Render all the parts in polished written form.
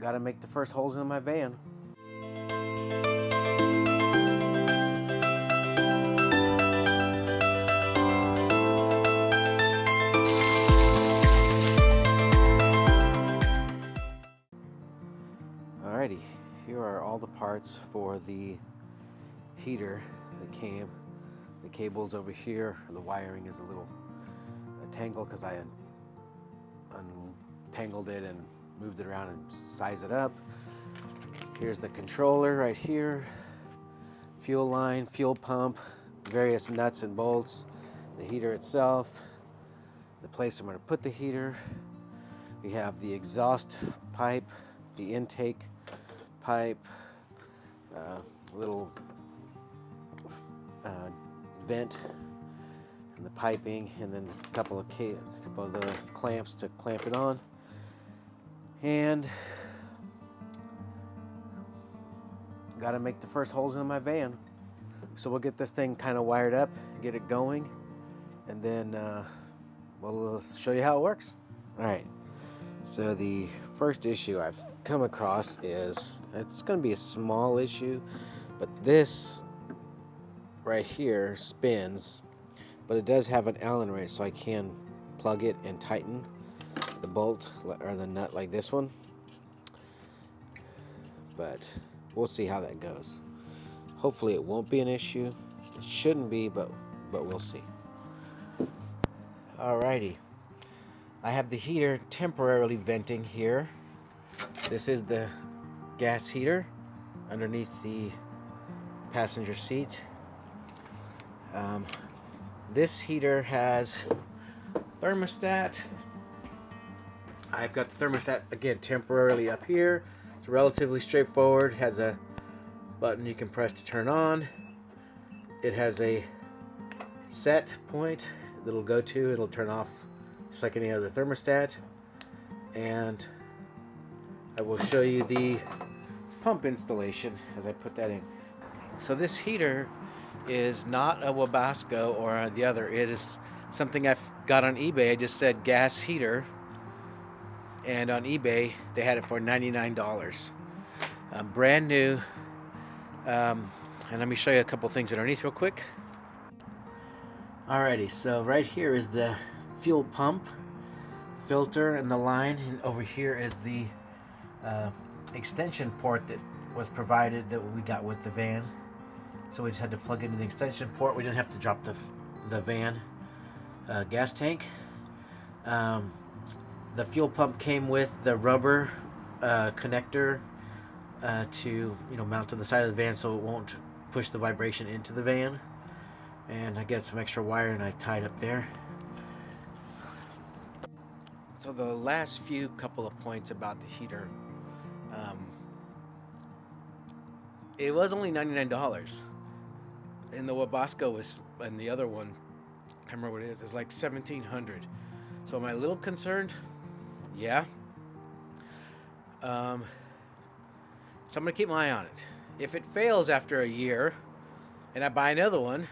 Gotta make the first holes in my van. Alrighty, here are all the parts for the heater that came. The cable's over here. The wiring is a little tangled because I untangled it and moved it around and sized it up. Here's the controller right here. Fuel line, fuel pump, various nuts and bolts, the heater itself, the place I'm going to put the heater. We have the exhaust pipe, the intake pipe, little vent, and the piping, and then a couple of the clamps to clamp it on. And got to make the first holes in my van. So we'll get this thing kind of wired up, get it going, and then we'll show you how it works. All right. So the first issue I've come across is, it's going to be a small issue, but this right here spins, but it does have an Allen wrench, so I can plug it and tighten the bolt or the nut like this one. But we'll see how that goes. Hopefully it won't be an issue. It shouldn't be, but we'll see. Alrighty. I have the heater temporarily venting here. This is the gas heater underneath the passenger seat. This heater has thermostat. I've got the thermostat again temporarily up here. It's relatively straightforward. Has a button you can press to turn on. It has a set point that it'll go to. It'll turn off just like any other thermostat. And I will show you the pump installation as I put that in. So this heater is not a Wabasco or the other. It is something I've got on eBay. I just said gas heater, and on eBay they had it for $99. Brand new. And let me show you a couple things underneath real quick. Alrighty, so right here is the fuel pump, filter, and the line, and over here is the extension port that was provided that we got with the van. So we just had to plug into the extension port. We didn't have to drop the van gas tank. The fuel pump came with the rubber connector to mount to the side of the van so it won't push the vibration into the van. And I got some extra wire and I tied up there. So the last few couple of points about the heater. It was only $99. And the Wabasco was, and the other one, I can't remember what it is like $1,700. So am I a little concerned? Yeah. So I'm gonna keep my eye on it. If it fails after a year and I buy another one,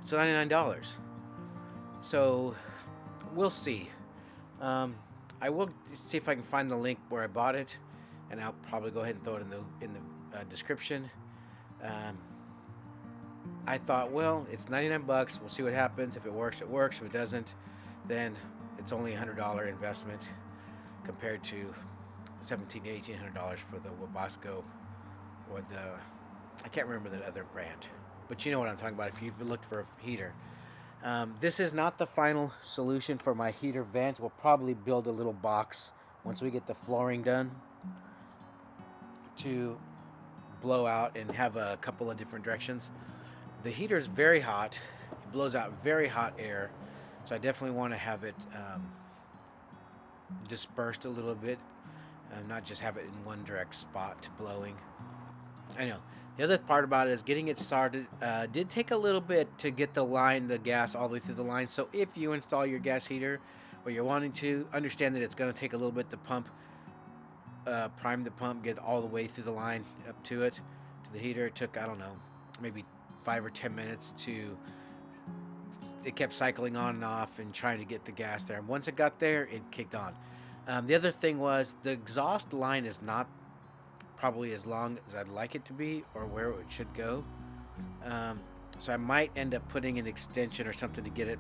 it's $99. So we'll see. I will see if I can find the link where I bought it, and I'll probably go ahead and throw it in the description. I thought, well, it's $99. We'll see what happens. If it works, it works. If it doesn't, then it's only a $100 investment compared to $1,700 to $1,800 for the Wabasco or I can't remember the other brand, but you know what I'm talking about if you've looked for a heater. This is not the final solution for my heater vent. We'll probably build a little box once we get the flooring done to blow out and have a couple of different directions. The heater is very hot. It blows out very hot air, so I definitely want to have it dispersed a little bit, not just have it in one direct spot blowing. I know. The other part about it is getting it started. Did take a little bit to get the gas all the way through the line. So if you install your gas heater or you're wanting to, understand that it's going to take a little bit to prime the pump, get all the way through the line up to it, to the heater. It took, I don't know, maybe 5 or 10 minutes it kept cycling on and off and trying to get the gas there. And once it got there, it kicked on. The other thing was the exhaust line is not probably as long as I'd like it to be or where it should go. So I might end up putting an extension or something to get it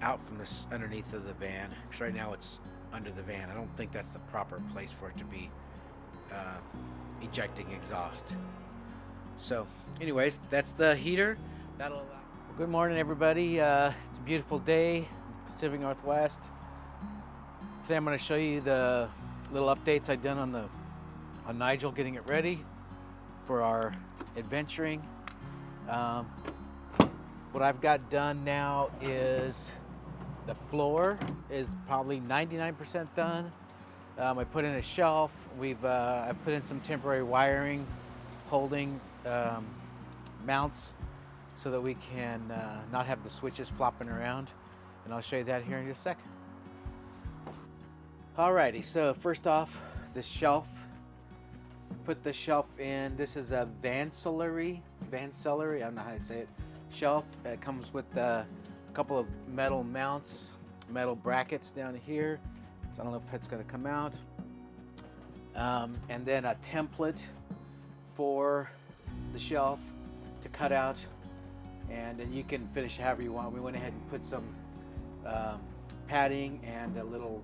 out from this underneath of the van, because right now it's under the van. I don't think that's the proper place for it to be ejecting exhaust. So anyways, that's the heater. That'll allow. Good morning, everybody. It's a beautiful day in the Pacific Northwest. Today I'm going to show you the little updates I've done on Nigel getting it ready for our adventuring. What I've got done now is the floor is probably 99% done. I put in a shelf. I put in some temporary wiring, holding mounts, so that we can not have the switches flopping around. And I'll show you that here in just a second. Alrighty, so first off, the shelf. Put the shelf in. This is a Vansilary, I don't know how to say it, shelf. It comes with a couple of metal mounts, metal brackets down here. So I don't know if it's going to come out. And then a template for the shelf to cut out. And then you can finish it however you want. We went ahead and put some padding and a little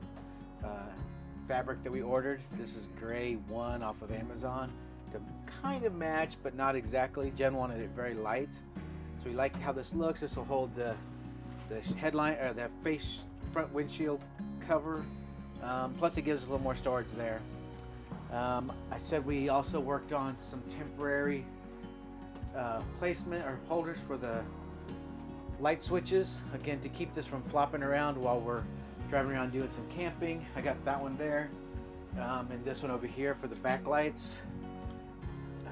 fabric that we ordered. This is gray 1 off of Amazon to kind of match, but not exactly. Jen wanted it very light, so we like how this looks. This will hold the headline or the front windshield cover. Plus, it gives us a little more storage there. I said we also worked on some temporary placement or holders for the light switches, again to keep this from flopping around while we're driving around doing some camping. I got that one there, and this one over here for the back lights,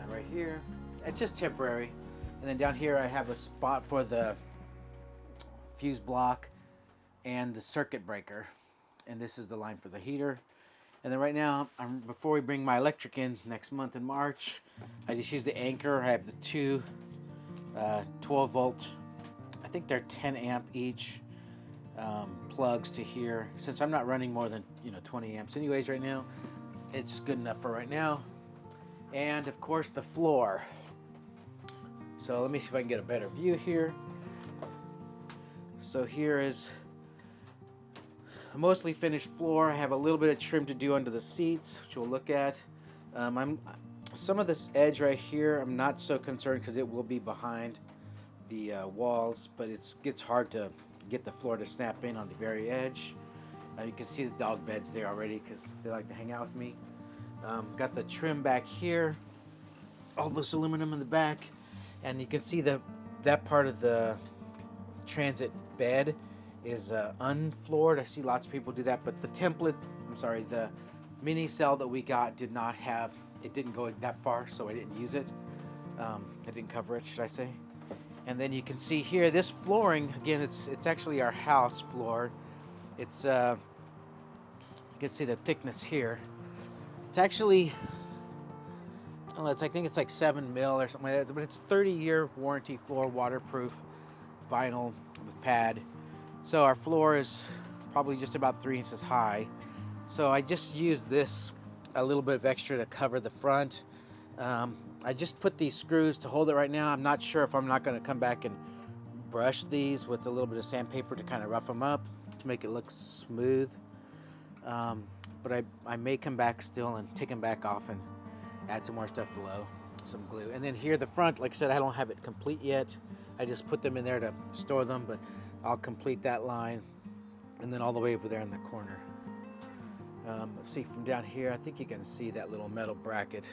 right here. It's just temporary. And then down here I have a spot for the fuse block and the circuit breaker, and this is the line for the heater. And then right now, before we bring my electric in next month in March, I just use the Anchor. I have the two 12 volt, I think they're 10 amp each, plugs to here. Since I'm not running more than 20 amps anyways right now, it's good enough for right now. And of course the floor. So let me see if I can get a better view here. So here is a mostly finished floor. I have a little bit of trim to do under the seats, which we'll look at. Some of this edge right here, I'm not so concerned because it will be behind the walls, but it gets hard to get the floor to snap in on the very edge. You can see the dog beds there already because they like to hang out with me. Got the trim back here, all this aluminum in the back, and you can see that part of the transit bed is unfloored. I see lots of people do that, but the mini cell that we got did not have, it didn't go that far, so I didn't use it. I didn't cover it, should I say. And then you can see here, this flooring, again, it's actually our house floor. It's, you can see the thickness here. It's actually, I don't know, I think it's like 7 mil or something like that, but it's 30-year warranty floor, waterproof, vinyl with pad. So our floor is probably just about 3 inches high. So I just used this, a little bit of extra to cover the front. I just put these screws to hold it right now. I'm not sure if I'm not going to come back and brush these with a little bit of sandpaper to kind of rough them up to make it look smooth. But I may come back still and take them back off and add some more stuff below, some glue. And then here the front, like I said, I don't have it complete yet. I just put them in there to store them, but I'll complete that line. And then all the way over there in the corner. Let's see from down here, I think you can see that little metal bracket.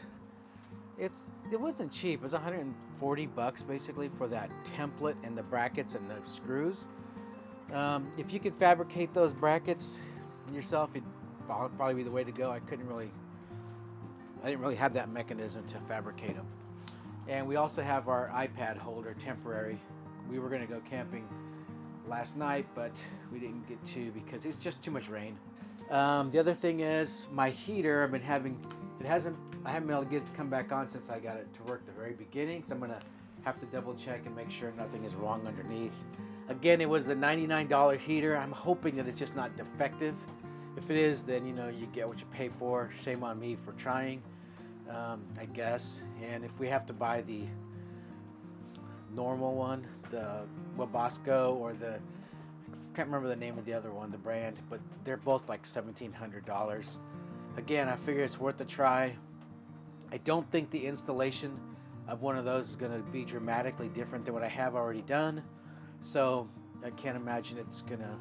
It wasn't cheap. It was $140 basically for that template and the brackets and the screws. If you could fabricate those brackets yourself, it'd probably be the way to go. I didn't really have that mechanism to fabricate them. And we also have our iPad holder temporary. We were going to go camping last night, but we didn't get to because it's just too much rain. The other thing is my heater. I haven't been able to get it to come back on since I got it to work the very beginning. So I'm gonna have to double check and make sure nothing is wrong underneath. Again, it was the $99 heater. I'm hoping that it's just not defective. If it is, then you get what you pay for. Shame on me for trying. I guess. And if we have to buy the normal one, the Wabasco, or the, I can't remember the name of the other one, the brand, but they're both like $1,700. Again, I figure it's worth a try. I don't think the installation of one of those is going to be dramatically different than what I have already done, so I can't imagine it's going to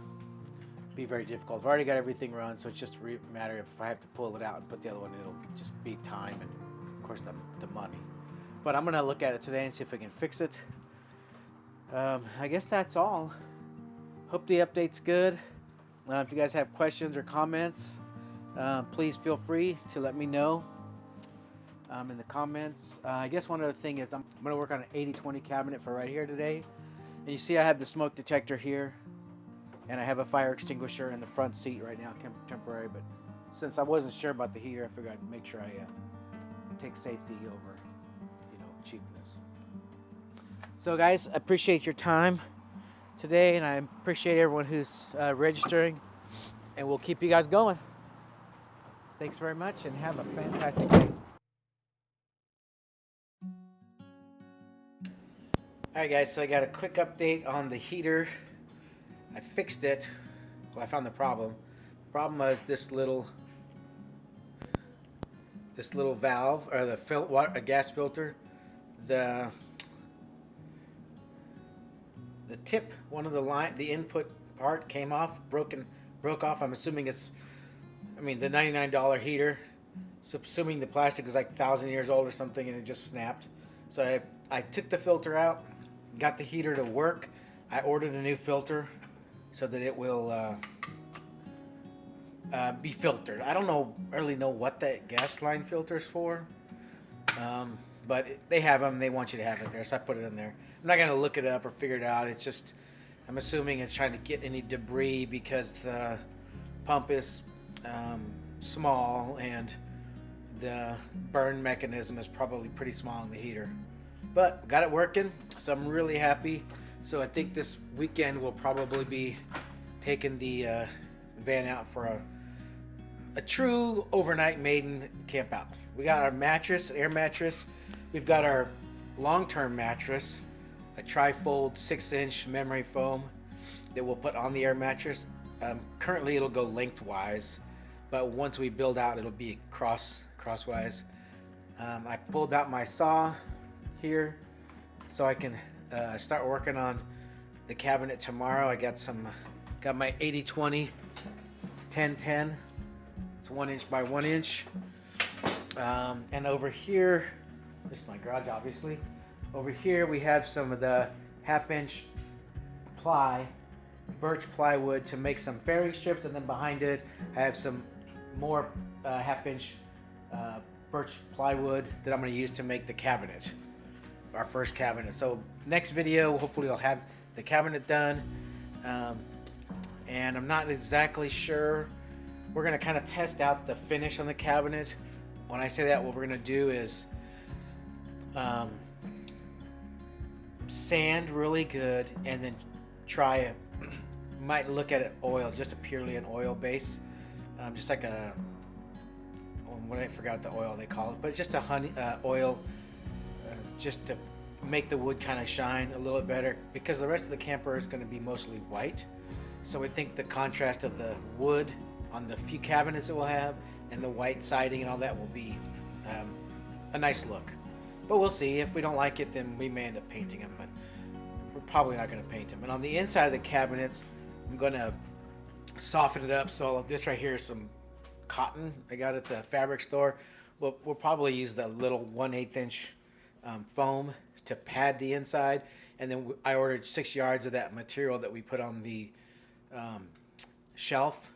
be very difficult. I've already got everything run, so it's just a matter of if I have to pull it out and put the other one in, it'll just be time and of course the money. But I'm going to look at it today and see if I can fix it. I guess that's all. Hope the update's good. If you guys have questions or comments, please feel free to let me know in the comments. I guess one other thing is I'm going to work on an 80/20 cabinet for right here today. And you see I have the smoke detector here, and I have a fire extinguisher in the front seat right now, temporary. But since I wasn't sure about the heater, I figured I'd make sure I take safety over, cheapness. So guys, I appreciate your time today, and I appreciate everyone who's registering, and we'll keep you guys going. Thanks very much, and have a fantastic day. Alright guys, so I got a quick update on the heater. I fixed it. Well, I found the problem. The problem was this little valve, or the gas filter. The tip, one of the input part came off, broke off. I'm assuming the $99 heater. So assuming the plastic was like 1,000 years old or something, and it just snapped. So I took the filter out, got the heater to work. I ordered a new filter so that it will be filtered. I don't really know what that gas line filter is for, but they have them. They want you to have it there, so I put it in there. I'm not going to look it up or figure it out. It's just, I'm assuming it's trying to get any debris because the pump is small and the burn mechanism is probably pretty small in the heater. But got it working, so I'm really happy. So I think this weekend we'll probably be taking the van out for a true overnight maiden camp out. We got our mattress, air mattress. We've got our long-term mattress, a tri-fold 6-inch memory foam that we'll put on the air mattress. Currently it'll go lengthwise, but once we build out, it'll be crosswise. I pulled out my saw here so I can start working on the cabinet tomorrow. I got my 80/20 10/10. It's 1 inch by 1 inch. And over here, this is my garage, obviously. Over here we have some of the 1/2 inch birch plywood to make some fairing strips, and then behind it I have some more 1/2 inch birch plywood that I'm going to use to make the cabinet, our first cabinet. So next video, hopefully I'll have the cabinet done, and I'm not exactly sure. We're going to kind of test out the finish on the cabinet. When I say that, what we're going to do is sand really good, and then might look at it oil, just purely an oil base, just like I forgot the oil they call it, but just a honey oil, just to make the wood kind of shine a little bit better, because the rest of the camper is going to be mostly white. So we think the contrast of the wood on the few cabinets that we'll have and the white siding and all that will be a nice look. But we'll see. If we don't like it, then we may end up painting them, but we're probably not going to paint them. And on the inside of the cabinets, I'm going to soften it up. So this right here is some cotton I got at the fabric store. We'll probably use the little 1/8 inch foam to pad the inside, and then I ordered 6 yards of that material that we put on the shelf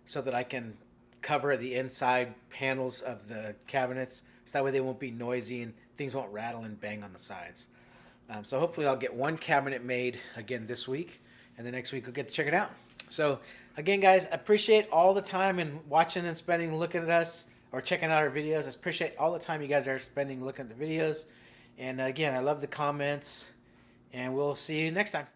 so that I can cover the inside panels of the cabinets, so that way they won't be noisy and things won't rattle and bang on the sides. So hopefully I'll get one cabinet made again this week, and the next week we'll get to check it out. So again, guys, I appreciate all the time and watching and spending looking at us or checking out our videos. I appreciate all the time you guys are spending looking at the videos. And again, I love the comments, and we'll see you next time.